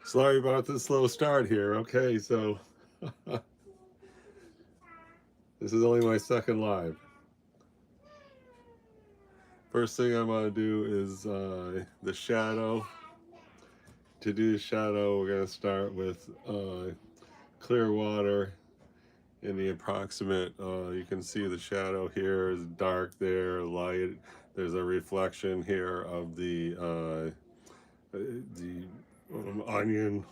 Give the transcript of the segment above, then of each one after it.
Sorry about the slow start here. Okay, so this is only my second live. First thing I'm going to do is the shadow. To do the shadow, we're going to start with clear water in the approximate. You can see the shadow here is dark there, light. There's a reflection here of the onion.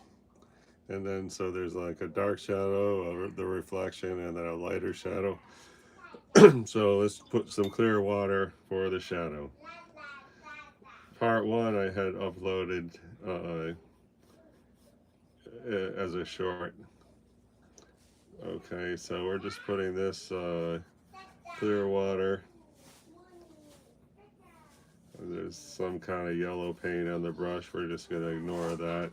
And then so there's like a dark shadow, the reflection, and then a lighter shadow. So let's put some clear water for the shadow. Part one I had uploaded as a short. Okay, so we're just putting this clear water. There's some kind of yellow paint on the brush. We're just going to ignore that.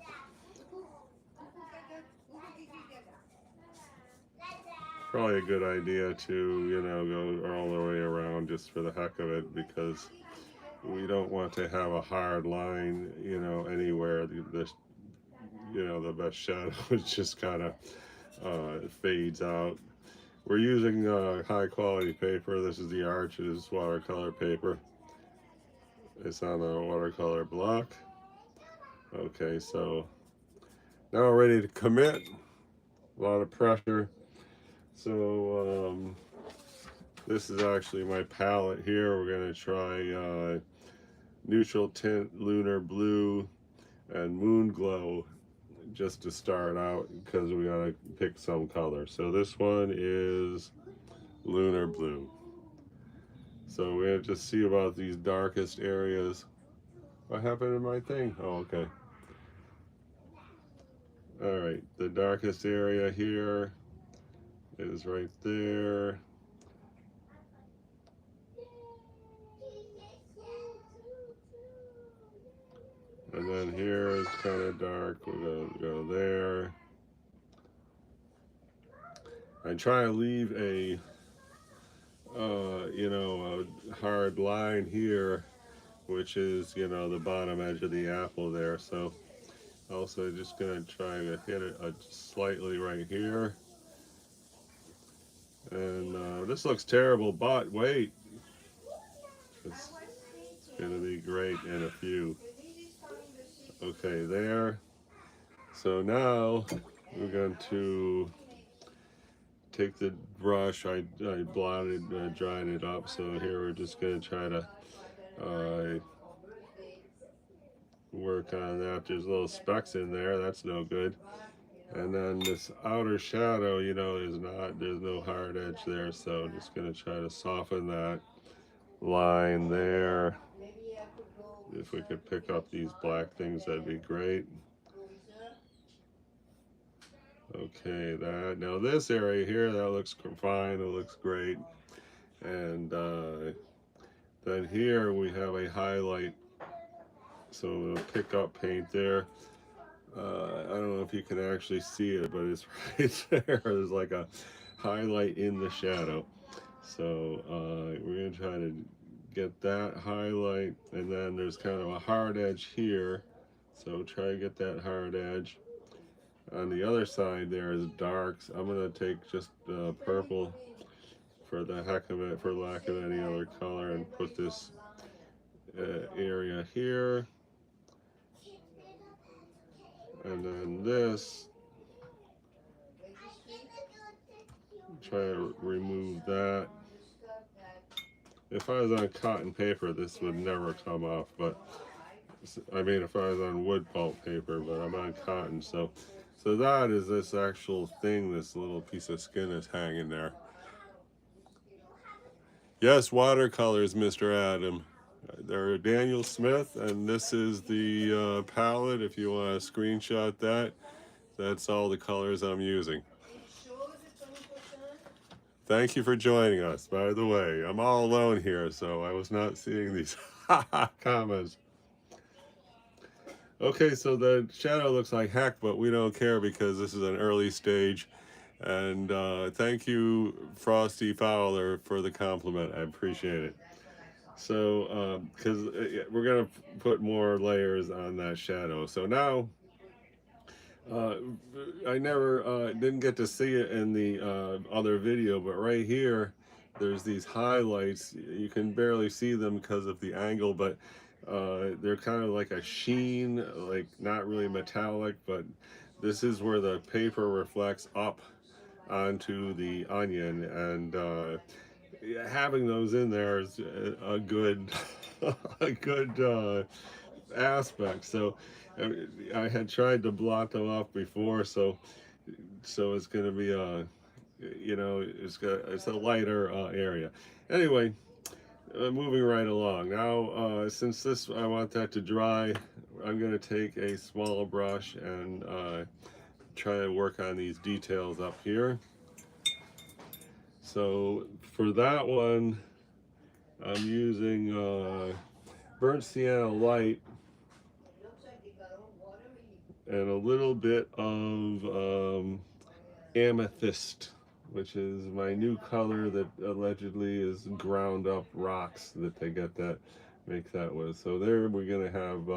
Probably a good idea to, go all the way around just for the heck of it, because we don't want to have a hard line, anywhere. The best shadow is just kind of fades out. We're using high quality paper. This is the Arches watercolor paper. It's on a watercolor block. Okay, so now we're ready to commit. A lot of pressure. So this is actually my palette here. We're going to try neutral tint, lunar blue, and moon glow just to start out, because we got to pick some color. So this one is lunar blue. So we're going to just see about these darkest areas. What happened to my thing? Oh, okay. All right, the darkest area here is right there. And then here is kind of dark. We're going to go there. I try to leave a hard line here, which is, the bottom edge of the apple there. So also just gonna try to hit it slightly right here. And this looks terrible, but wait, it's gonna be great in a few. Okay, there. So now we're going to take the brush. I blotted, dried it up. So here we're just going to try to work on that. There's little specks in there. That's no good. And then this outer shadow, there's no hard edge there. So I'm just going to try to soften that line there. If we could pick up these black things, that'd be great. Okay, that now this area here, that looks fine. It looks great. And then here we have a highlight. So we'll pick up paint there. I don't know if you can actually see it, but it's right there. There's like a highlight in the shadow. So we're going to try to get that highlight. And then there's kind of a hard edge here. So try to get that hard edge. On the other side there is darks. I'm going to take just purple for the heck of it, for lack of any other color, and put this area here. And then this, try to remove that. If I was on cotton paper, this would never come off, but I mean, if I was on wood pulp paper, but I'm on cotton, so that is this actual thing. This little piece of skin is hanging there. Yes, watercolors, Mr. Adam. They're Daniel Smith, and this is the palette. If you want to screenshot that, that's all the colors I'm using. Thank you for joining us. By the way, I'm all alone here, so I was not seeing these comments. Okay, so the shadow looks like heck, but we don't care because this is an early stage. And thank you, Frosty Fowler, for the compliment. I appreciate it. So, because we're going to put more layers on that shadow. So now Uh, I never didn't get to see it in the other video, but right here, there's these highlights. You can barely see them because of the angle, but they're kind of like a sheen, like not really metallic, but this is where the paper reflects up onto the onion, and yeah, having those in there is a good, a good aspect. So I had tried to blot them off before, so it's going to be a, you know, it's a lighter area. Anyway, moving right along. Now, since this I want that to dry, I'm going to take a small brush and try to work on these details up here. So for that one, I'm using burnt sienna light and a little bit of amethyst, which is my new color that allegedly is ground up rocks that they get that make that with. So there we're gonna have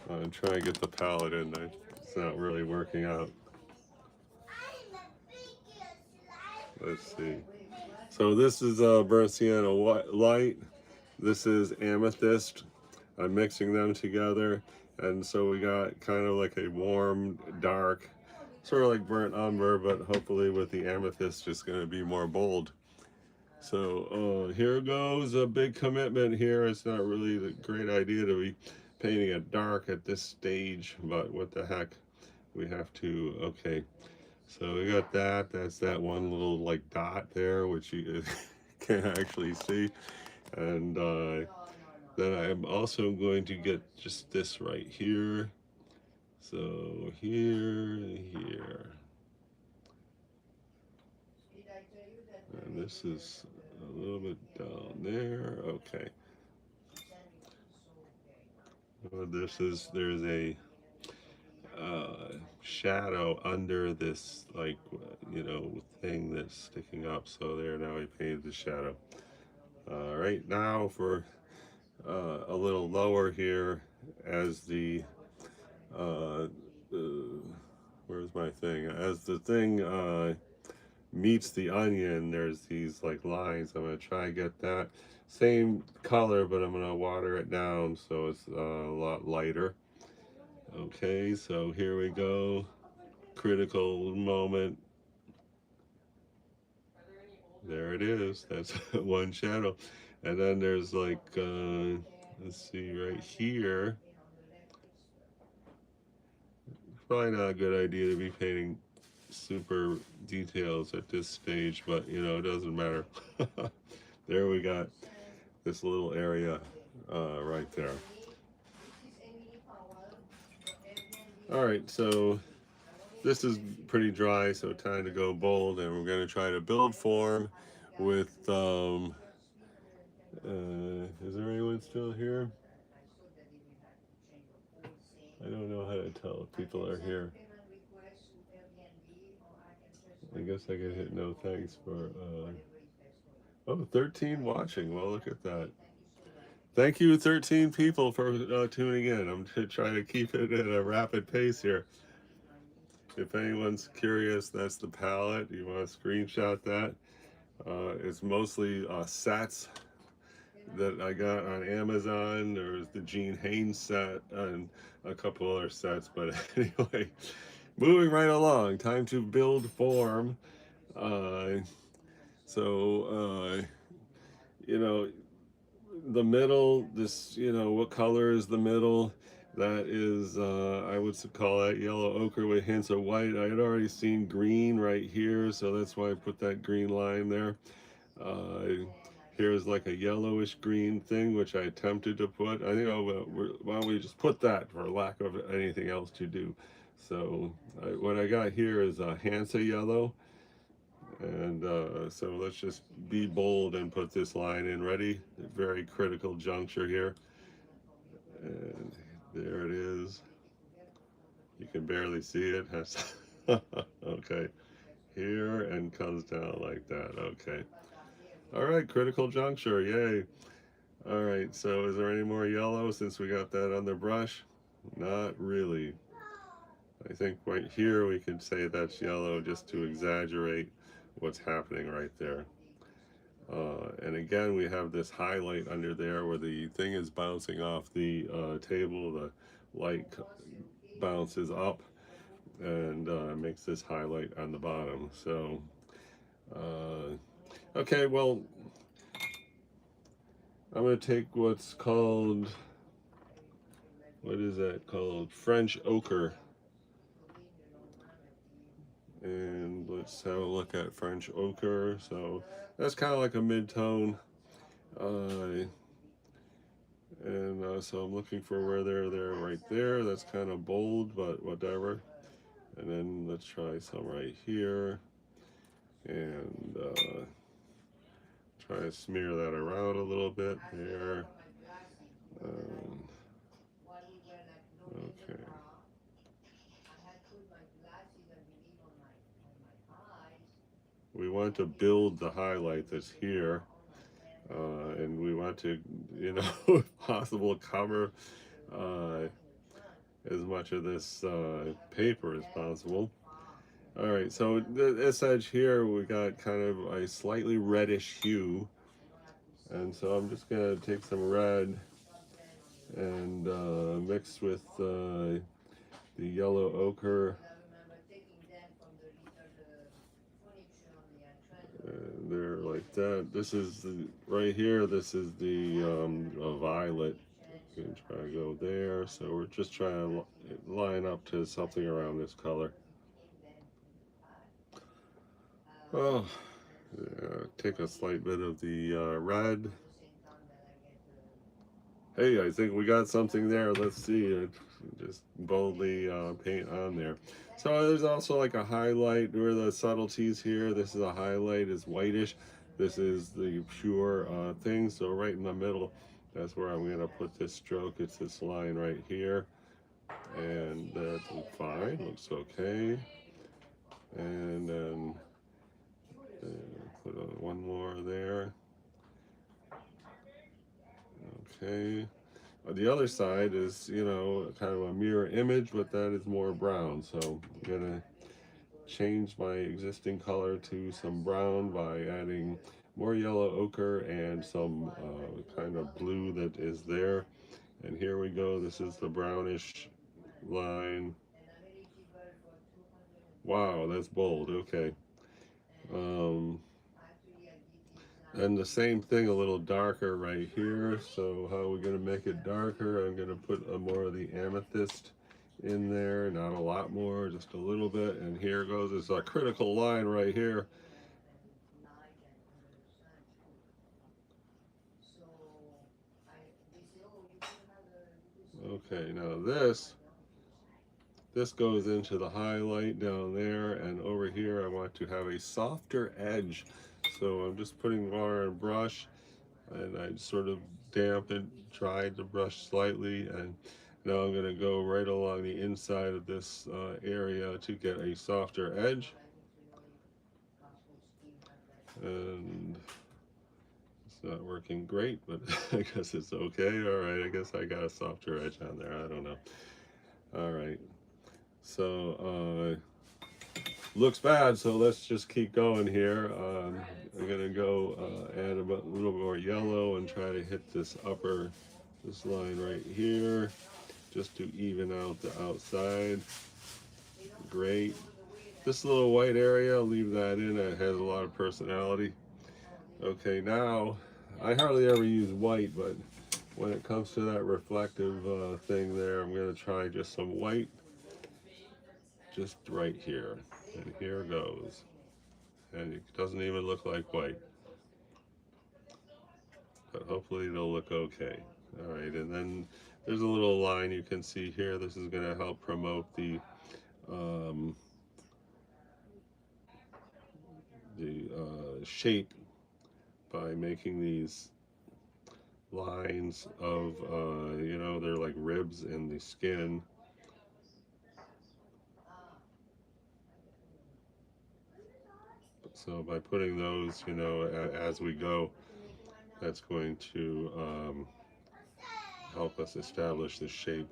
I'm trying to get the palette in there. It's not really working out. Let's see. So this is burnt sienna light. This is amethyst. I'm mixing them together, and so we got kind of like a warm, dark, sort of like burnt umber, but hopefully with the amethyst just going to be more bold. So here goes a big commitment here. It's not really a great idea to be painting it dark at this stage, but what the heck, we have to. Okay, so we got that. That's that one little like dot there, which you can't actually see, and then I'm also going to get just this right here. So here, here. And this is a little bit down there. Okay. There's a shadow under this, like, you know, thing that's sticking up. So there, now I painted the shadow. Right now for a little lower here as uh, where's my thing? As the thing meets the onion, there's these like lines. I'm gonna try to get that same color, but I'm gonna water it down so it's a lot lighter. Okay, so here we go. Critical moment. There it is. That's one shadow. And then there's like, let's see, right here. Probably not a good idea to be painting super details at this stage, but you know, it doesn't matter. There we got this little area right there. All right, so this is pretty dry, so time to go bold, and we're going to try to build form with, is there anyone still here? I don't know how to tell if people are here. I guess I could hit no thanks for, oh, 13 watching. Well, look at that. Thank you, 13 people, for tuning in. I'm trying to keep it at a rapid pace here. If anyone's curious, that's the palette. You want to screenshot that. It's mostly sets that I got on Amazon. There's the Gene Haynes set and a couple other sets. But anyway, moving right along. Time to build form. Uh, so, you know, the middle, this, you know, what color is the middle? That is, I would call that yellow ochre with hints of white. I had already seen green right here, so that's why I put that green line there. Here's like a yellowish green thing, which I attempted to put. I think, oh, well, why don't we just put that for lack of anything else to do. So what I got here is a Hansa yellow. And so let's just be bold and put this line in. Ready? Very critical juncture here. And there it is. You can barely see it. Okay. Here and comes down like that. Okay. All right, critical juncture. Yay. All right, so is there any more yellow since we got that on the brush? Not really. I think right here we could say that's yellow just to exaggerate what's happening right there. And again, we have this highlight under there where the thing is bouncing off the table. The light bounces up and makes this highlight on the bottom. So, okay, well, I'm going to take what's called, what is that called? French ochre. And let's have a look at French ochre. So that's kind of like a mid-tone. Uh, and so I'm looking for where they're right there. That's kind of bold, but whatever. And then let's try some right here. And try to smear that around a little bit there. Um, okay. We want to build the highlight that's here. And we want to, if possible, cover uh, as much of this paper as possible. All right, so this edge here, we got kind of a slightly reddish hue. And so I'm just going to take some red and mix with the yellow ochre. There, like that. This is right here. This is the violet. You can try to go there. So we're just trying to line up to something around this color. Oh, yeah, take a slight bit of the red. Hey, I think we got something there. Let's see it. Just boldly paint on there. So there's also like a highlight where the subtleties here. This is a highlight, is whitish. This is the pure thing. So right in the middle, that's where I'm gonna put this stroke. It's this line right here. And that looks fine, looks okay. And then put one more there. Okay. The other side is, kind of a mirror image, but that is more brown. So I'm gonna change my existing color to some brown by adding more yellow ochre and some kind of blue that is there. And here we go. This is the brownish line. Wow, that's bold. Okay. Um, and the same thing, a little darker right here. So how are we going to make it darker? I'm going to put more of the amethyst in there, not a lot more, just a little bit. And here goes, it's a critical line right here. Okay, now this goes into the highlight down there, and over here I want to have a softer edge. So I'm just putting water and brush, and I sort of dampened, dried the brush slightly, and now I'm going to go right along the inside of this area to get a softer edge. And it's not working great, but I guess it's okay. All right, I guess I got a softer edge on there. I don't know. All right, so looks bad, so let's just keep going here. I'm gonna go add a little more yellow and try to hit this line right here, just to even out the outside. Great. This little white area, I'll leave that in. It has a lot of personality. Okay, now I hardly ever use white, but when it comes to that reflective thing there, I'm gonna try just some white, just right here. And here goes. And it doesn't even look like white, but hopefully it'll look okay. All right, and then there's a little line you can see here. This is going to help promote um, the shape by making these lines of, they're like ribs in the skin. So by putting those, as we go, that's going to help us establish the shape.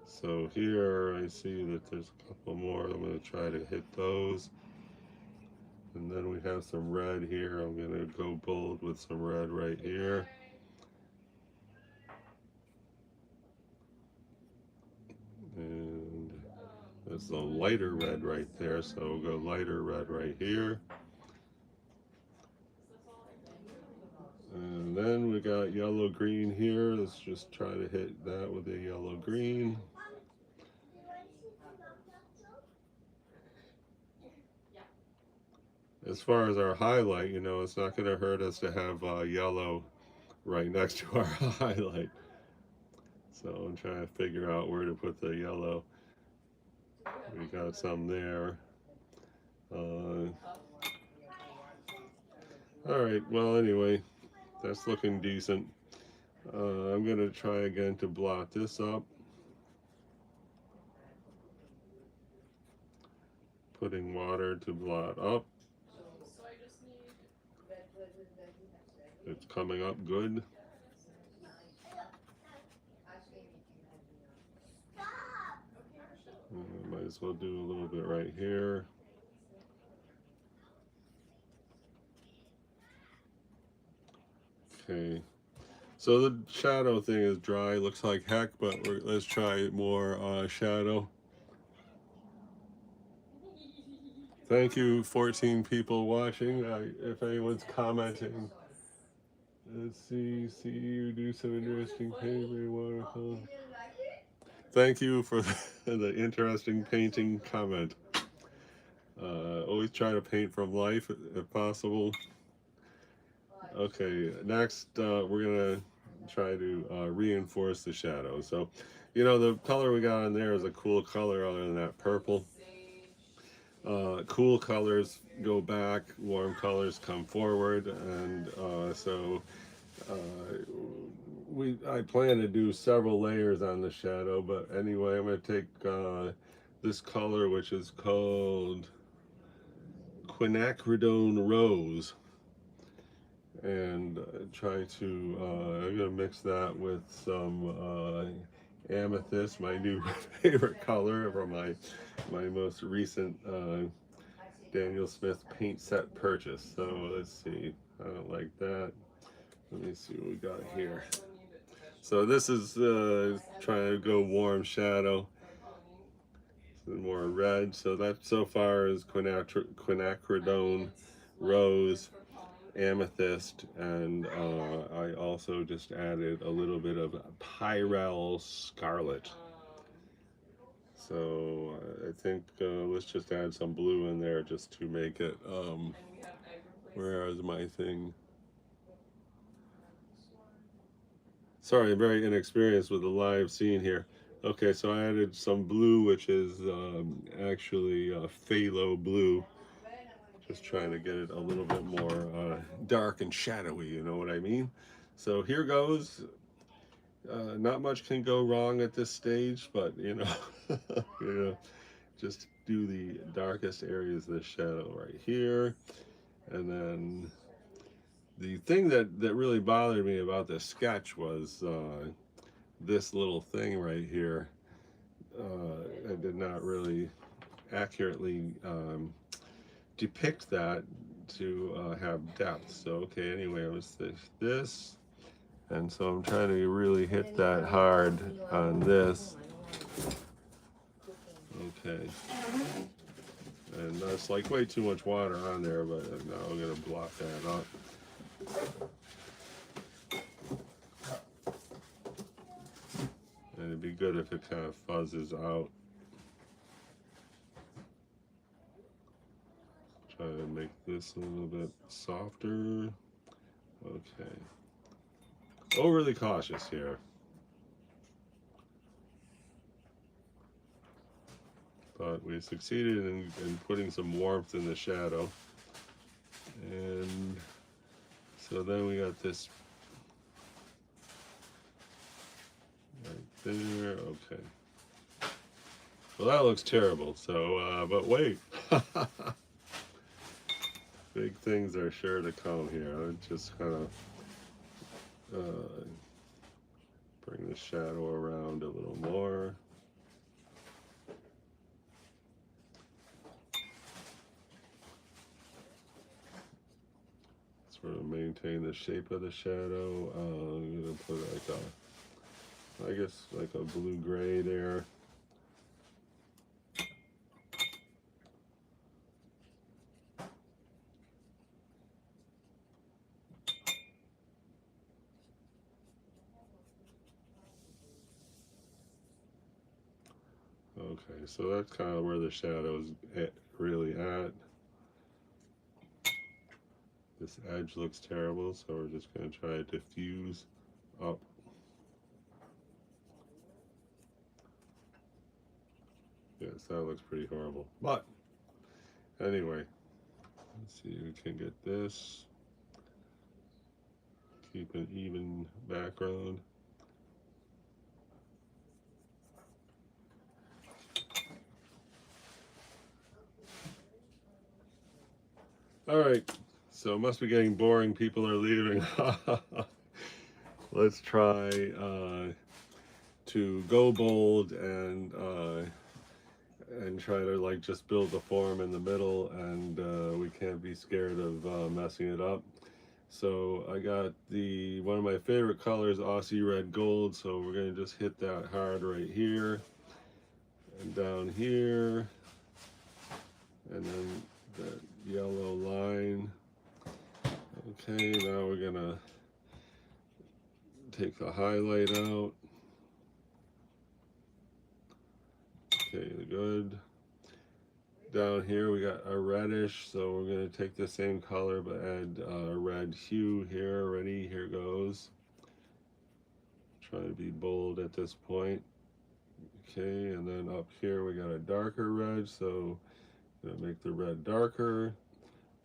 So here I see that there's a couple more. I'm going to try to hit those. And then we have some red here. I'm going to go bold with some red right here. And there's a lighter red right there, so we'll go lighter red right here. And then we got yellow green here. Let's just try to hit that with a yellow green. As far as our highlight, you know, it's not going to hurt us to have yellow right next to our highlight. So I'm trying to figure out where to put the yellow. We got some there. All right, well, anyway, that's looking decent. I'm going to try again to blot this up. Putting water to blot up. It's coming up good. Might as well do a little bit right here. Okay, so the shadow thing is dry. Looks like heck, but let's try more shadow. Thank you, 14 people watching. If anyone's commenting, let's see you do some interesting painting, watercolor. Thank you for the interesting painting comment. Always try to paint from life if possible. Okay, next we're gonna try to reinforce the shadow. So, you know, the color we got on there is a cool color other than that purple. Cool colors go back, warm colors come forward, and so I plan to do several layers on the shadow. But anyway, I'm going to take this color, which is called quinacridone rose, and try to I'm going to mix that with some amethyst, my new favorite color from my most recent Daniel Smith paint set purchase. So let's see, I don't like that. Let me see what we got here. So this is trying to go warm shadow, more red. So that so far is quinacridone rose, amethyst, and I also just added a little bit of pyrrole scarlet. So I think let's just add some blue in there just to make it, where is my thing? Sorry, I'm very inexperienced with the live scene here. Okay, so I added some blue, which is actually phthalo blue. Just trying to get it a little bit more dark and shadowy, you know what I mean? So here goes. Not much can go wrong at this stage, but you know, you know, just do the darkest areas of the shadow right here. And then the thing that really bothered me about this sketch was this little thing right here. I did not really accurately depict that to have depth. So okay, anyway, it was this, and so I'm trying to really hit that hard on this. Okay, and that's like way too much water on there, but now I'm gonna block that up. And it'd be good if it kind of fuzzes out. Try to make this a little bit softer. Okay. Overly cautious here. But we succeeded in putting some warmth in the shadow. And so then we got this right there. Okay. Well, that looks terrible. So, but wait. Big things are sure to come here. I'm just kind of bring the shadow around a little more. Sort of maintain the shape of the shadow. I'm gonna put like a, I guess like a blue-gray there. Okay, so that's kind of where the shadow's really at. This edge looks terrible, so we're just going to try to diffuse up. Yes, that looks pretty horrible. But anyway, let's see if we can get this. Keep an even background. All right, so it must be getting boring. People are leaving. Let's try to go bold and try to like just build the form in the middle, and we can't be scared of messing it up. So I got one of my favorite colors, Aussie Red Gold, so we're going to just hit that hard right here and down here, and then that yellow line. Okay, now we're going to take the highlight out. Okay, good. Down here we got a reddish, so we're going to take the same color but add a red hue here. Ready? Here goes. Try to be bold at this point. Okay, and then up here we got a darker red, so I'm going to make the red darker.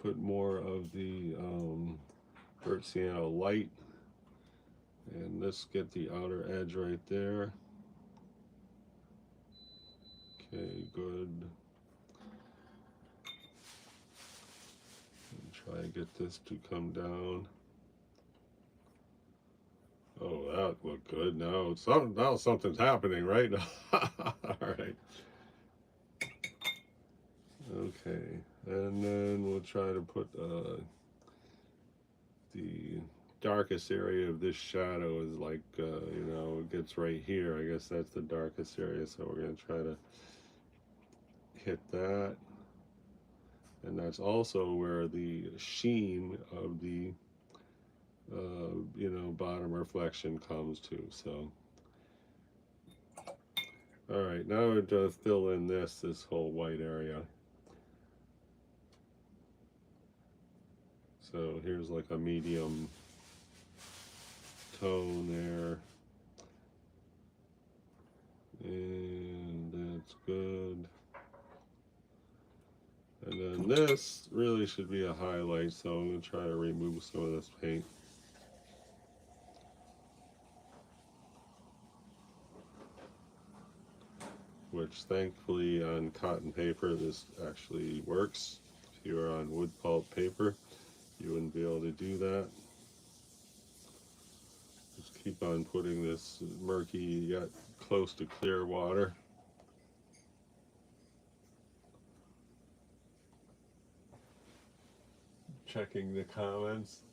Put more of the burnt sienna light, and let's get the outer edge right there. Okay, good. Try and get this to come down. Oh, that looked good. Now something's happening, right? All right. Okay, and then we'll try to put the darkest area of this shadow is like you know, it gets right here. I guess that's the darkest area, so we're going to try to hit that. And that's also where the sheen of the you know, bottom reflection comes to. So all right, now we're just fill in this whole white area. So here's like a medium tone there, and that's good. And then this really should be a highlight, so I'm going to try to remove some of this paint. Which thankfully on cotton paper this actually works. If you were on wood pulp paper, you wouldn't be able to do that. Just keep on putting this murky, you got close to clear water. Checking the comments.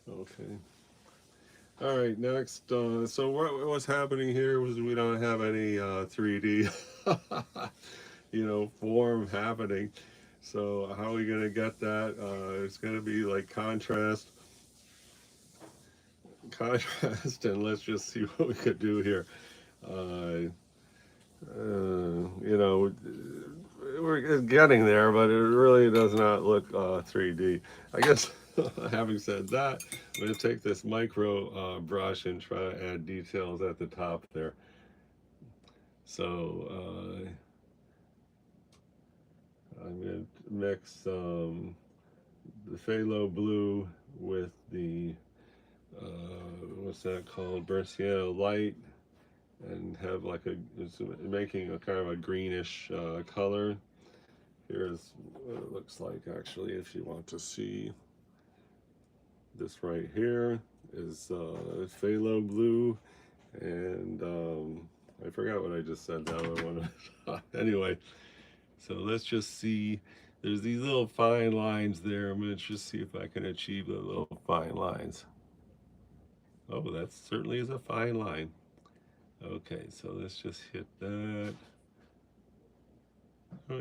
Okay. All right, next. So what's happening here was we don't have any 3D, you know, form happening. So how are we gonna get that? It's gonna be like contrast, and let's just see what we could do here. You know, we're getting there, but it really does not look 3D. I guess having said that, I'm going to take this micro brush and try to add details at the top there. So I'm going to mix the phthalo blue with the, what's that called, burnt sienna light, and have like it's making a kind of a greenish color. Here's what it looks like actually. If you want to see this right here is phthalo blue, and I forgot what I just said now. Anyway, so let's just see. There's these little fine lines there. I'm going to just see if I can achieve the little fine lines. Oh, that certainly is a fine line. Okay, so let's just hit that.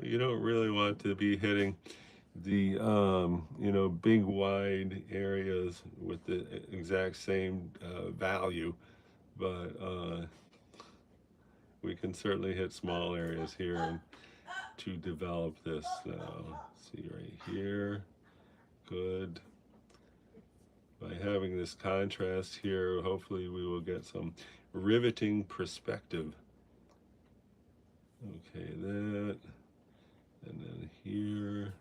You don't really want to be hitting the big wide areas with the exact same value, but we can certainly hit small areas here and to develop this. See right here, good. By having this contrast here, hopefully we will get some riveting perspective. Okay, that, and then here.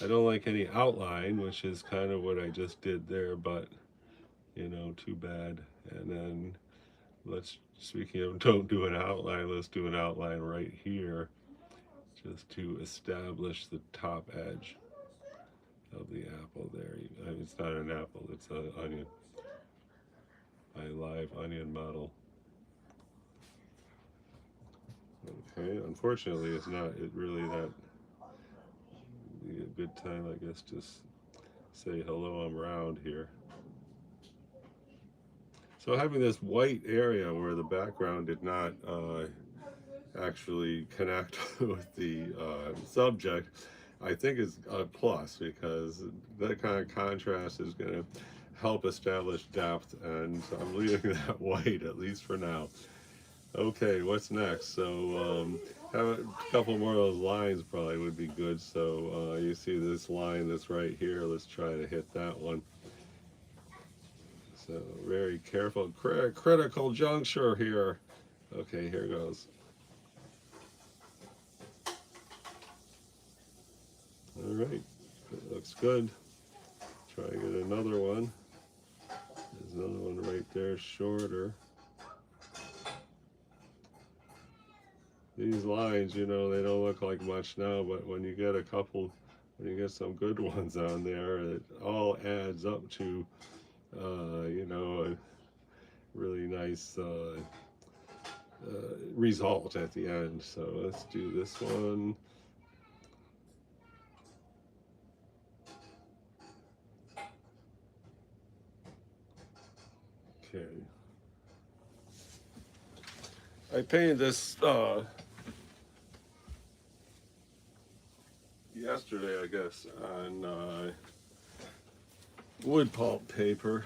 I don't like any outline, which is kind of what I just did there, but too bad. And then speaking of don't do an outline, let's do an outline right here just to establish the top edge of the apple there. It's not an apple, it's an onion. My live onion model. Okay, unfortunately it's not really that be a good time, I guess, to say hello, I'm round here. So having this white area where the background did not actually connect with the subject, I think is a plus, because that kind of contrast is going to help establish depth, and so I'm leaving that white, at least for now. Okay, what's next? So have a couple more of those lines probably would be good. So you see this line that's right here. Let's try to hit that one. So very careful, critical juncture here. Okay, here goes. All right, that looks good. Try to get another one. There's another one right there, shorter. These lines, they don't look like much now, but when you get a couple, when you get some good ones on there, it all adds up to, a really nice result at the end. So let's do this one. Okay. I painted this yesterday, I guess, on wood pulp paper.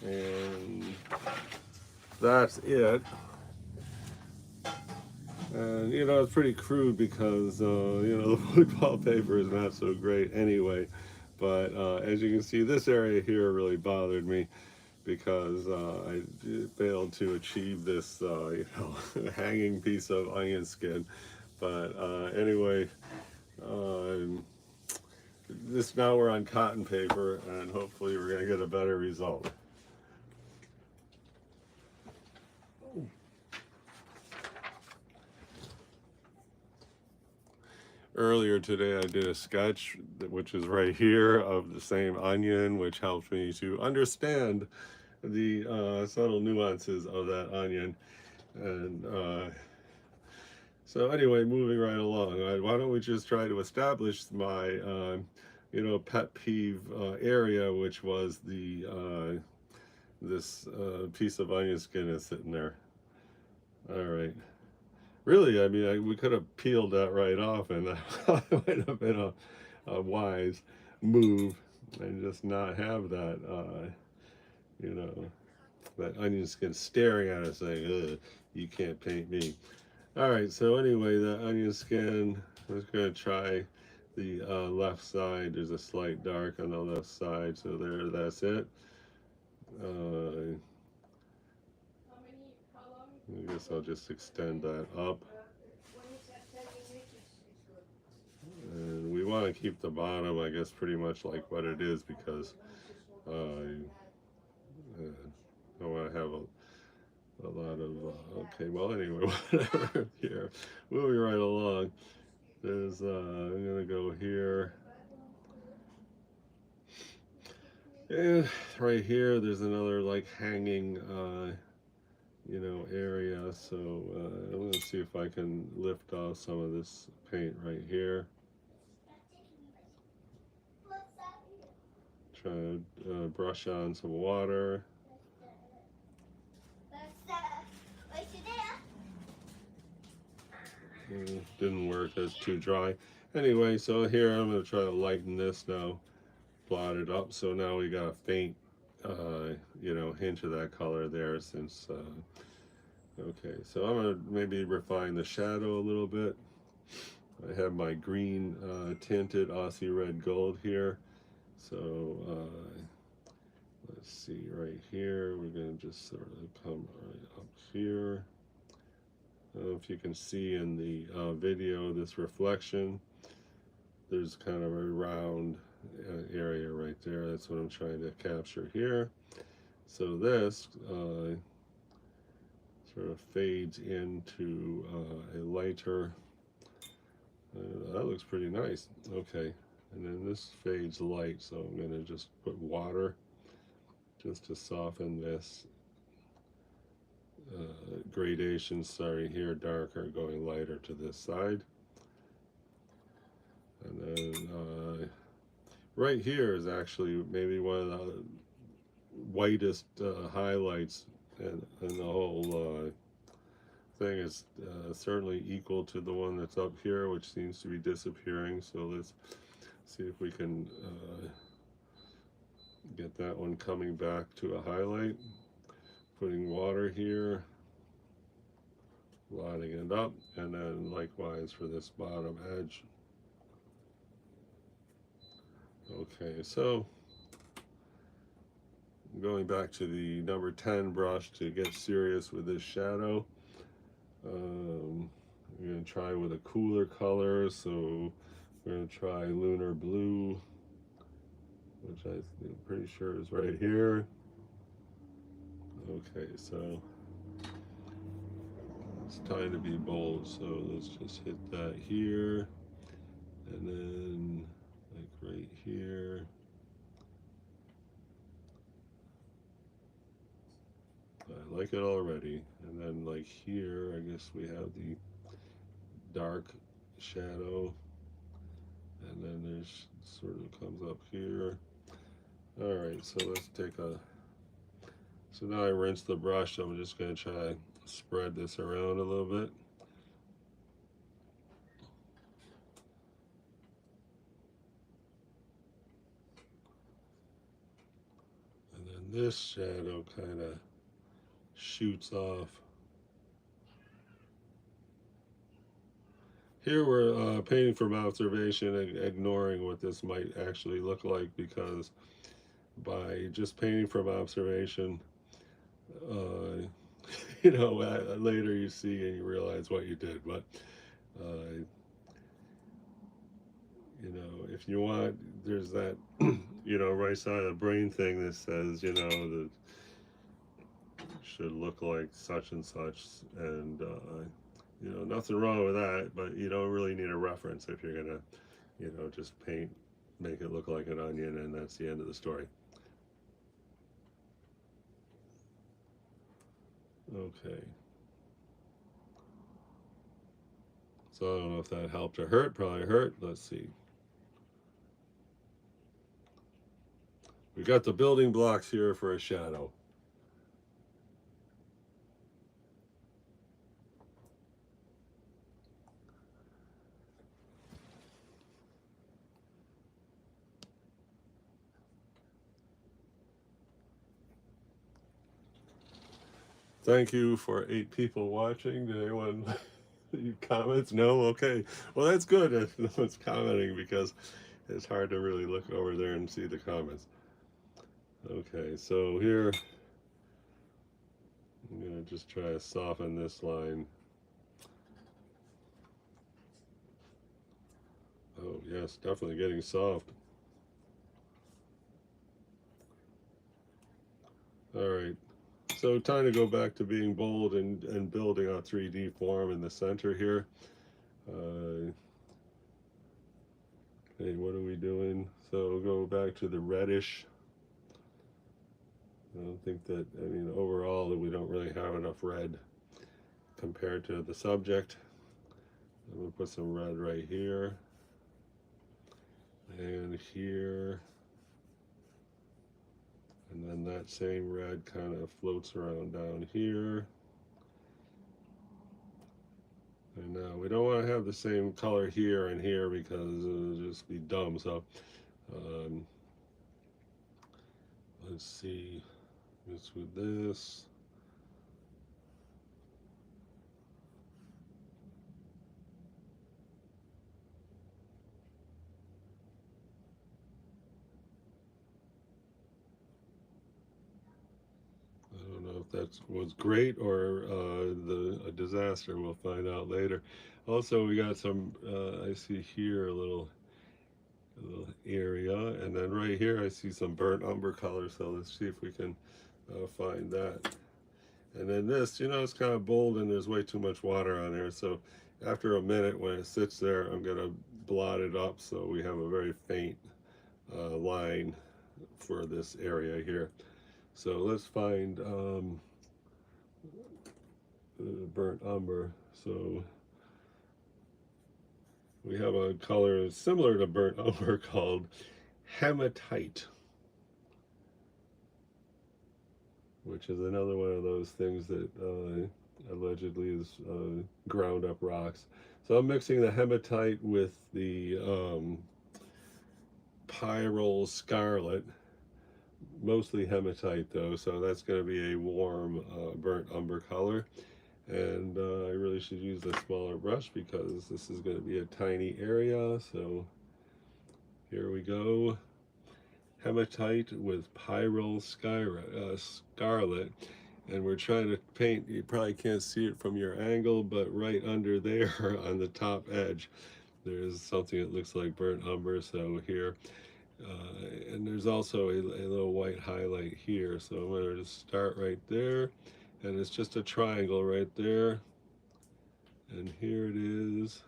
And that's it. And it's pretty crude because the wood pulp paper is not so great anyway. But as you can see, this area here really bothered me because I failed to achieve this hanging piece of onion skin. But anyway, this now we're on cotton paper, and hopefully we're going to get a better result. Earlier today I did a sketch, which is right here, of the same onion, which helped me to understand the subtle nuances of that onion. And so anyway, moving right along, why don't we just try to establish my pet peeve area, which was the this piece of onion skin is sitting there. All right. Really, I mean, we could have peeled that right off, and that would have been a wise move, and just not have that, that onion skin staring at us saying, ugh, you can't paint me. All right, so anyway, the onion skin, I'm just going to try the left side. There's a slight dark on the left side, so that's it. I guess I'll just extend that up. And we want to keep the bottom, I guess, pretty much like what it is, because don't want to have a lot of, okay, well, anyway, whatever here. Moving right along. There's, I'm going to go here. And right here, there's another like hanging, area. So I'm going to see if I can lift off some of this paint right here. Try to brush on some water. Didn't work, it's too dry. Anyway, so here I'm going to try to lighten this now, blot it up. So now we got a faint, hint of that color there since, okay, so I'm going to maybe refine the shadow a little bit. I have my green tinted Aussie Red Gold here. So let's see right here, we're going to just sort of come right up here. I don't know if you can see in the video this reflection. There's kind of a round area right there. That's what I'm trying to capture here. So this sort of fades into a lighter, that looks pretty nice. Okay, and then this fades light, so I'm going to just put water just to soften this gradation. Sorry, here darker going lighter to this side. And then right here is actually maybe one of the whitest highlights in the whole thing. Is certainly equal to the one that's up here, which seems to be disappearing. So let's see if we can get that one coming back to a highlight. Putting water here, lighting it up, and then likewise for this bottom edge. Okay, so going back to the number 10 brush to get serious with this shadow. I'm going to try with a cooler color, so we're going to try Lunar Blue, which I'm pretty sure is right here. Okay, so it's time to be bold, so let's just hit that here, and then like right here. I like it already. And then like here, I guess we have the dark shadow, and then there's sort of comes up here. All right, so let's take a, so now I rinse the brush. I'm just going to try to spread this around a little bit. And then this shadow kind of shoots off. Here we're painting from observation and ignoring what this might actually look like, because by just painting from observation, later you see and you realize what you did. But if you want, there's that right side of the brain thing that says that should look like such and such, and nothing wrong with that, but you don't really need a reference if you're gonna just make it look like an onion, and that's the end of the story. Okay, so I don't know if that helped or hurt. Probably hurt. Let's see. We got the building blocks here for a shadow. Thank you for 8 people watching. Did anyone comments? No? Okay. Well, that's good if no one's commenting, because it's hard to really look over there and see the comments. Okay, so here I'm going to just try to soften this line. Oh, yes, definitely getting soft. All right. So time to go back to being bold and building a 3D form in the center here. Okay, what are we doing? So go back to the reddish. I don't think that, I mean, overall that we don't really have enough red compared to the subject. I'm gonna put some red right here and here, and then that same red kind of floats around down here. And now we don't want to have the same color here and here because it'll just be dumb. So um, let's see, this with this. I don't know if that was great or a disaster. We'll find out later. Also, we got some, I see here a little area, and then right here I see some burnt umber color. So let's see if we can find that. And then this, you know, it's kind of bold and there's way too much water on there. So after a minute when it sits there, I'm going to blot it up so we have a very faint line for this area here. So let's find burnt umber. So we have a color similar to burnt umber called hematite, which is another one of those things that allegedly is ground up rocks. So I'm mixing the hematite with the pyrrole scarlet, mostly hematite though, so that's going to be a warm burnt umber color. And I really should use a smaller brush because this is going to be a tiny area. So here we go. Hematite with pyrrole scarlet. And we're trying to paint, you probably can't see it from your angle, but right under there on the top edge, there's something that looks like burnt umber. So here, and there's also a little white highlight here. So I'm going to just start right there. And it's just a triangle right there. And here it is.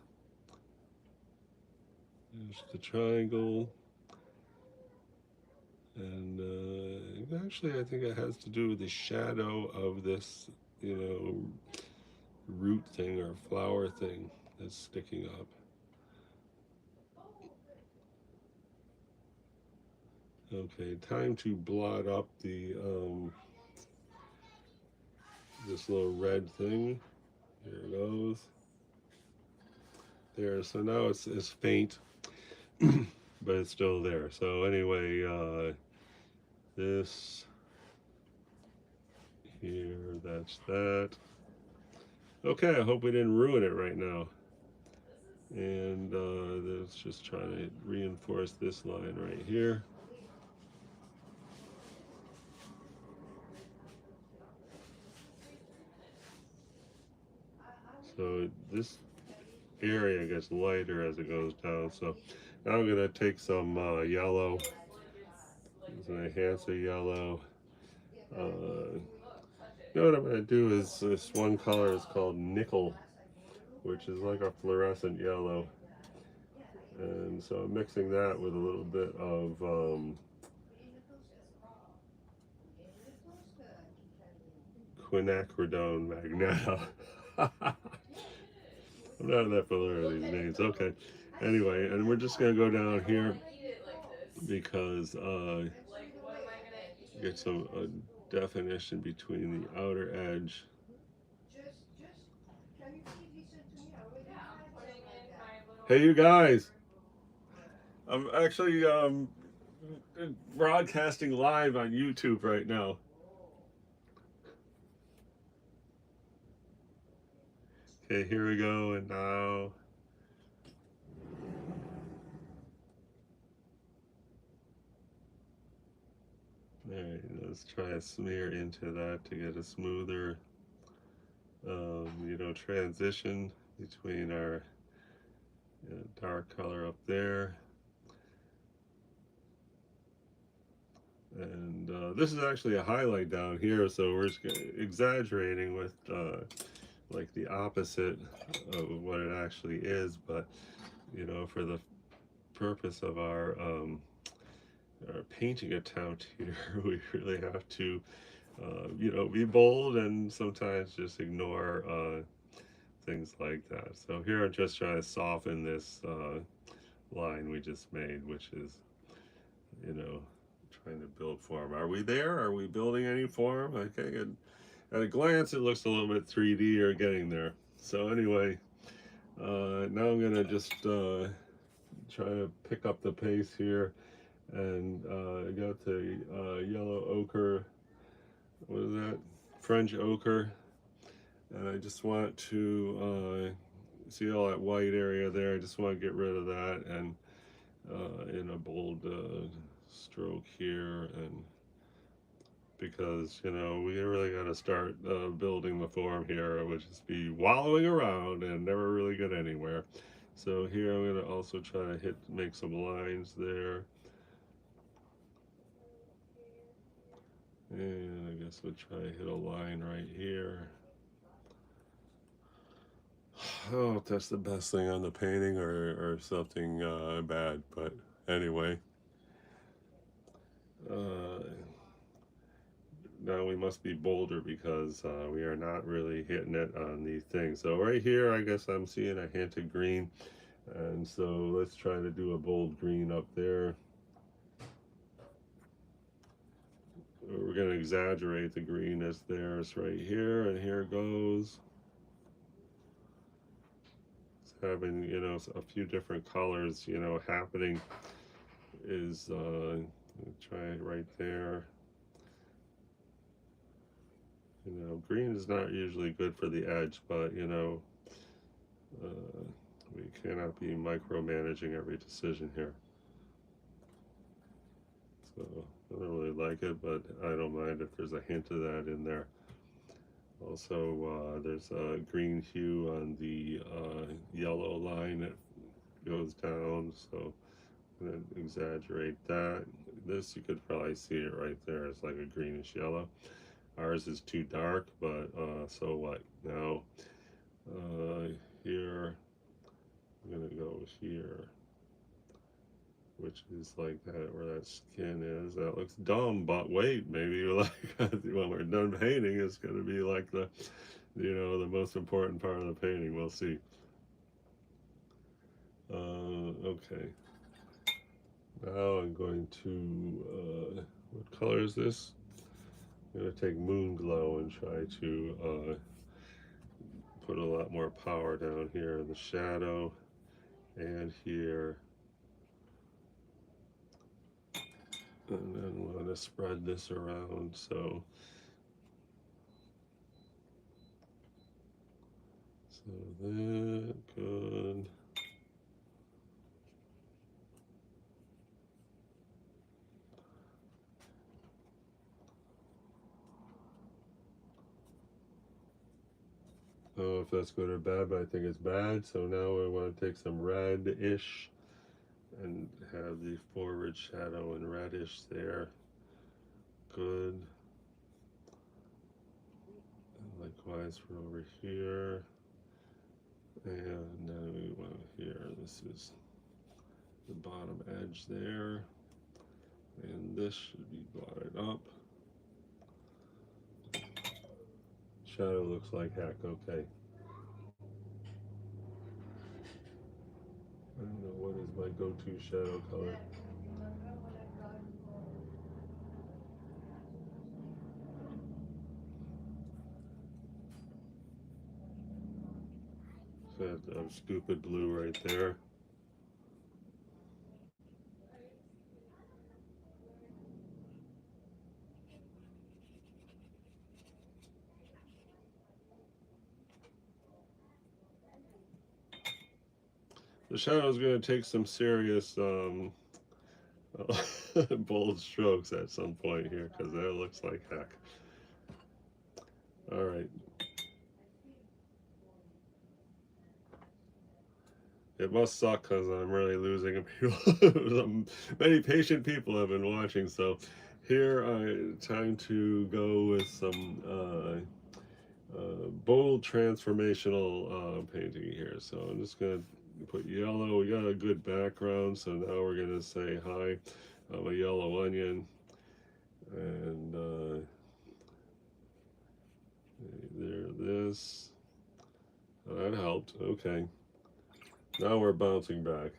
There's the triangle. And actually, I think it has to do with the shadow of this, you know, root thing or flower thing that's sticking up. Okay, time to blot up the this little red thing. Here it goes. There, so now it's faint, but it's still there. So anyway, this here, that's that. Okay, I hope we didn't ruin it right now. And let's just try to reinforce this line right here. So this area gets lighter as it goes down. So now I'm gonna take some yellow, some enhancer yellow. You know what I'm gonna do is this one color is called nickel, which is like a fluorescent yellow. And so I'm mixing that with a little bit of quinacridone magneto. I'm not that familiar with these names. Okay. Anyway, and we're just gonna go down here because get some definition between the outer edge. Hey, you guys! I'm actually broadcasting live on YouTube right now. Okay, here we go, and now. Alright, let's try a smear into that to get a smoother, you know, transition between our dark color up there And this is actually a highlight down here, so we're just exaggerating with like the opposite of what it actually is. But you know, for the purpose of our painting attempt here, we really have to you know, be bold and sometimes just ignore things like that. So here I'm just trying to soften this line we just made, which is, you know, trying to build form. Are we there? Are we building any form? Okay, at a glance, it looks a little bit 3D or getting there. So anyway, now I'm gonna just try to pick up the pace here and go to yellow ochre. What is that? French ochre. And I just want to see all that white area there. I just want to get rid of that and in a bold stroke here, and because you know we really got to start building the form here. I would just be wallowing around and never really get anywhere. So here I'm going to also try to make some lines there, and I guess we'll try to hit a line right here. Oh, if that's the best thing on the painting or something bad, but anyway. Uh, Now we must be bolder because we are not really hitting it on these things. So right here, I guess I'm seeing a hint of green. And so let's try to do a bold green up there. We're going to exaggerate the greenness there. It's right here, and here it goes. It's having, you know, a few different colors, you know, happening is, try it right there. You know, green is not usually good for the edge, but, you know, uh, we cannot be micromanaging every decision here. So I don't really like it, but I don't mind if there's a hint of that in there. Also, there's a green hue on the yellow line that goes down, so I'm going to exaggerate that. This, you could probably see it right there. It's like a greenish yellow. Ours is too dark, but so what? Now, here, I'm going to go here, which is like that where that skin is. That looks dumb, but wait, maybe like when we're done painting, it's going to be like the, you know, the most important part of the painting. We'll see. Okay. Now I'm going to, what color is this? I'm going to take Moon Glow and try to put a lot more power down here in the shadow and here. And then we want to spread this around, so that, good. I don't know if that's good or bad, but I think it's bad. So now I want to take some red-ish and have the forward shadow and reddish there. Good. And likewise for over here. And then we want here, this is the bottom edge there. And this should be blotted up. Shadow looks like heck, okay. I don't know what is my go-to shadow color. So that stupid blue right there. The shadow is going to take some serious bold strokes at some point here because that looks like heck. All right. It must suck because I'm really losing people. Many patient people have been watching, so Here, time to go with some bold transformational painting here. So I'm just going to put yellow. We got a good background, so now we're going to say hi. I'm a yellow onion, and there, this. Oh, that helped. Okay. Now we're bouncing back.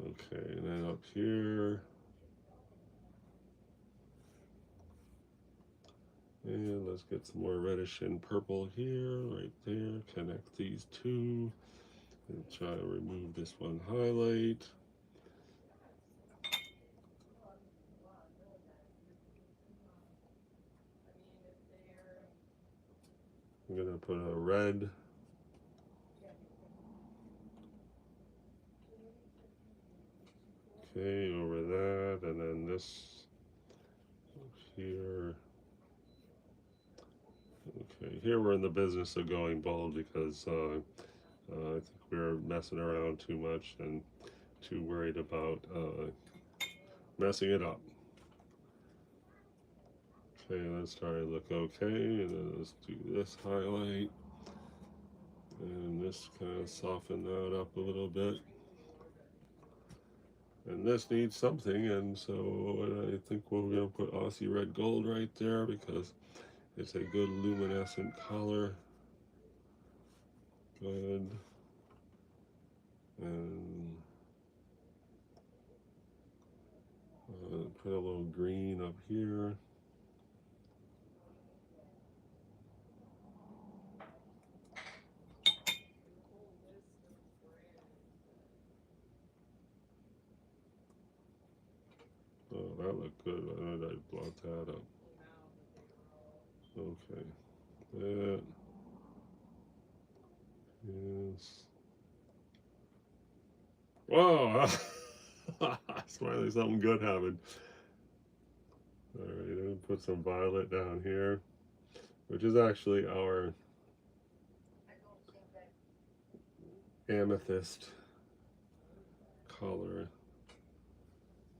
Okay, and then up here. And let's get some more reddish and purple here, right there. Connect these two. And try to remove this one highlight. I'm going to put a red. Okay, over that, and then this here. Okay, here we're in the business of going bold because I think we're messing around too much and too worried about messing it up. Okay, that's starting to look okay, and then let's do this highlight. And this kind of soften that up a little bit. And this needs something, and so I think we're going to put Aussie Red Gold right there because it's a good luminescent color. Good. And put a little green up here. Oh, that looked good. Why did I blot that up? Okay. That is. Whoa! Finally, something good happened. All right, I'm gonna put some violet down here, which is actually our amethyst color.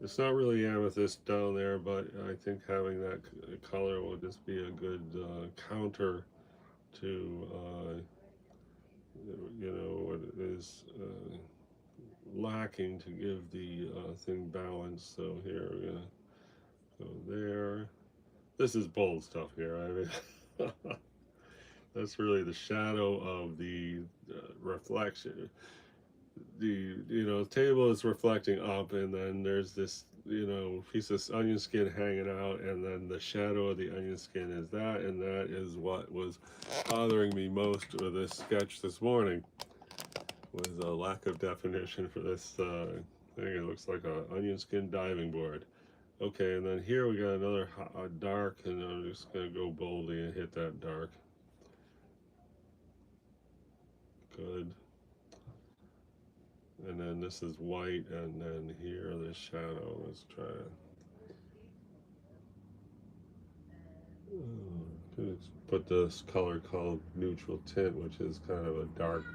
It's not really amethyst down there, but I think having that color will just be a good counter to, what is lacking to give the thing balance. So here we're gonna go there. This is bold stuff here. I mean, that's really the shadow of the reflection. The table is reflecting up, and then there's this piece of onion skin hanging out, and then the shadow of the onion skin is that, and that is what was bothering me most with this sketch this morning, was a lack of definition for this thing. It looks like an onion skin diving board. Okay, and then here we got another dark, and I'm just gonna go boldly and hit that dark. Good. And then this is white, and then here the shadow. Let's try it. Put this color called neutral tint, which is kind of a dark,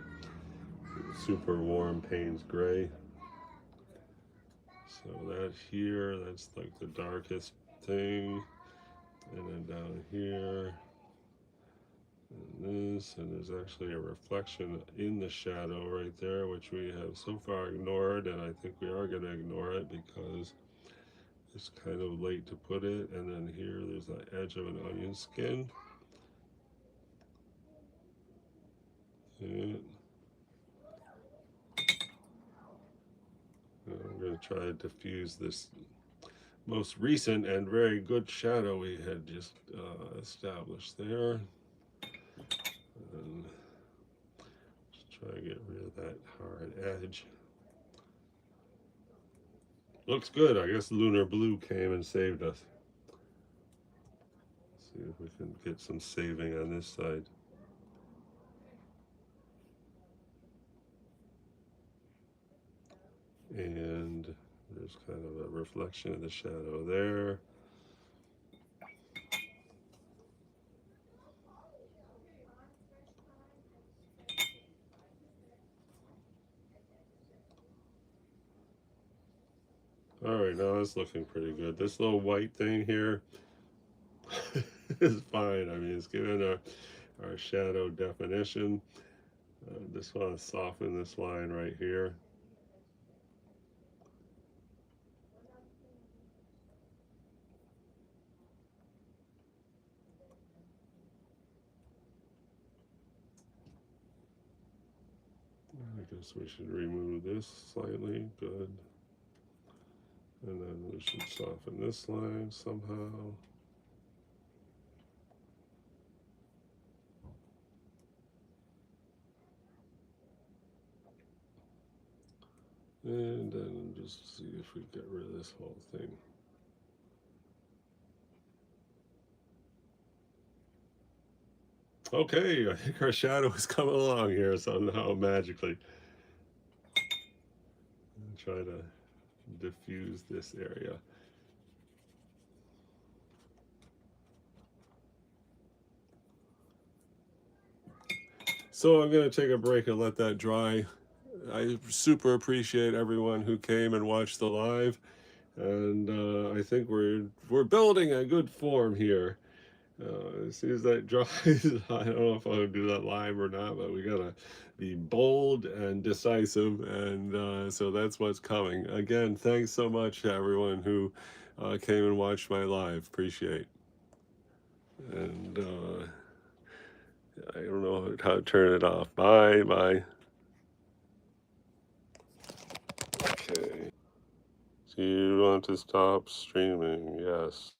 super warm Payne's gray. So that here, that's like the darkest thing. And then down here, and this, and there's actually a reflection in the shadow right there, which we have so far ignored, and I think we are going to ignore it because it's kind of late to put it. And then here, there's the edge of an onion skin. And I'm going to try to diffuse this most recent and very good shadow we had just established there. And just try to get rid of that hard edge. Looks good. I guess Lunar Blue came and saved us. Let's see if we can get some saving on this side. And there's kind of a reflection of the shadow there. All right, now that's looking pretty good. This little white thing here is fine. I mean, it's giving our shadow definition. Just want to soften this line right here. I guess we should remove this slightly. Good. And then we should soften this line somehow. And then just see if we get rid of this whole thing. Okay, I think our shadow is coming along here somehow magically. Try to diffuse this area. So I'm going to take a break and let that dry. I super appreciate everyone who came and watched the live, and I think we're building a good form here. As soon as that dries, I don't know if I'll do that live or not, but we gotta be bold and decisive, and so that's what's coming. Again, thanks so much to everyone who came and watched my live. Appreciate. And I don't know how to turn it off. Bye, bye. Okay. Do you want to stop streaming? Yes.